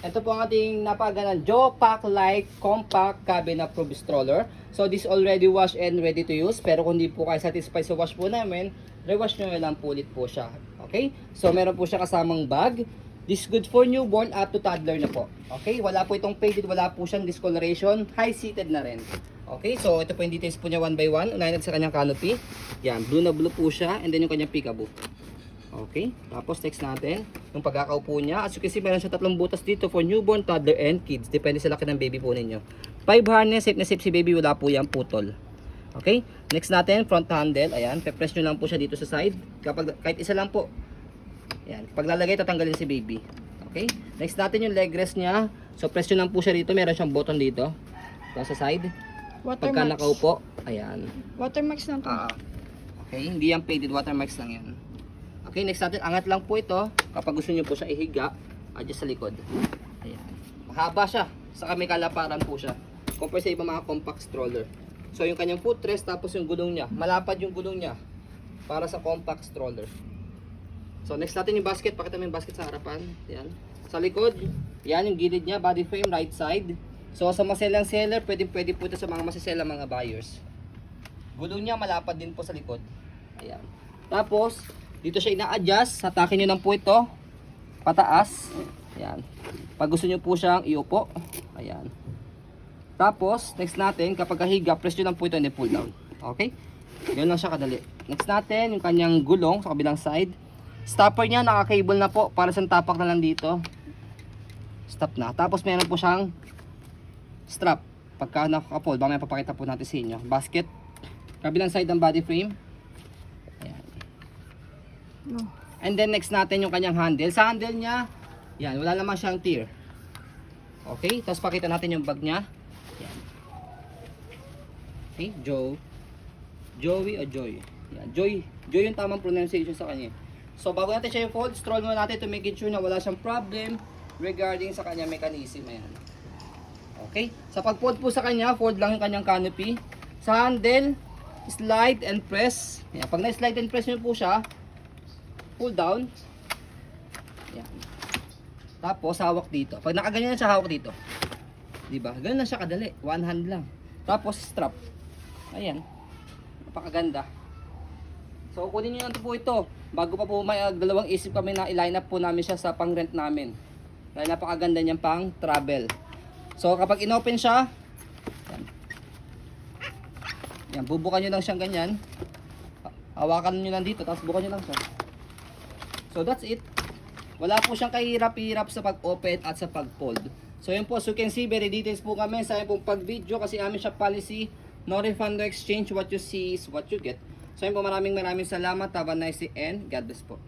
Ito po ang ating napagandang Jopak Light Compact Cabin Approved Stroller. So this already wash and ready to use. Pero kung di po kayo satisfied sa wash po namin, rewash nyo lang po ulit po siya. Okay? So meron po siya kasamang bag. This good for newborn up to toddler na po. Okay? Wala po itong faded, wala po siyang discoloration. High-seated na rin. Okay? So ito po yung details po niya one by one. Unahin natin sa kanyang canopy. Yan. Blue na blue po siya. And then yung kanyang peekaboo. Okay, tapos next natin, yung pagkakaupo niya. As you can see, meron siya tatlong butas dito for newborn, toddler, and kids. Depende sa laki ng baby po ninyo. 5 harness, safe na safe si baby, wala po yung putol. Okay, next natin, front handle. Ayan, pe-press nyo lang po siya dito sa side. Kahit isa lang po. Ayan, pag lalagay, tatanggalin si baby. Okay, next natin yung leg rest niya. So, press nyo lang po siya dito. Meron siyang button dito. Sa side. Pagka nakaupo, ayan. Watermarks lang to. Okay, hindi yan faded, watermarks lang yan. Okay, next natin, angat lang po ito. Kapag gusto nyo po siya ihiga, adjust sa likod. Ayan. Mahaba siya. Saka may kalaparan po siya. Compare sa ibang mga compact stroller. So, yung kanyang footrest, tapos yung gulong niya. Malapad yung gulong niya. Para sa compact stroller. So, next natin yung basket. Pakita mo yung basket sa harapan. Ayan. Sa likod, yan yung gilid niya. Body frame, right side. So, sa maselang seller, pwede po ito sa mga maseselang mga buyers. Gulong niya, malapad din po sa likod. Ayan. Tapos, dito siya ina-adjust. Hatakin nyo lang po ito. Pataas. Ayan. Pag gusto nyo po siyang iupo. Ayan. Tapos, next natin, kapag kahiga, press nyo lang po ito and pull down. Okay? Yun lang siya kadali. Next natin, yung kanyang gulong sa kabilang side. Stopper niya, naka-cable na po. Para sa tapak na lang dito. Stop na. Tapos, meron po siyang strap. Pagka nakaka-fold, baka may papakita po natin sa inyo. Basket. Kabilang side ng body frame. And then next natin yung kanyang handle. Sa handle niya, yan, wala naman siyang tear. Okay, tapos pakita natin yung bag niya. Yan. Okay, Joey o Joy. Yan, Joy yung tamang pronunciation sa kanya. So bago natin siya i-fold, stroll muna natin to make sure na wala siyang problem regarding sa kanyang mechanism. Ayan. Okay, sa pag-fold po sa kanya, fold lang yung kanyang canopy. Sa handle, slide and press. Yan, pag na-slide and press nyo po siya, pull down. Yan. Tapos hawak dito. Pag nakaganyan na siya, hawak dito. 'Di ba? Ganun lang siya kadali. One hand lang. Tapos strap. Ayan. Napakaganda. So kunin niyo lang po ito. Bago pa po may dalawang isip kami na i-line up po namin siya sa pang-rent namin. Dahil napakaganda niyan pang travel. So kapag inopen siya, yan. Yan, bubukan niyo lang siyang ganyan. Hawakan niyo lang dito, tapos bukan niyo lang siya. So that's it. Wala po siyang kahirap-hirap sa pag-open at sa pag-fold. So yun po, so you can see very details po kami sa pong pag-video kasi amin siya policy, no refund, no exchange, what you see is what you get. So yun po, maraming salamat. Have a nice day and God bless po.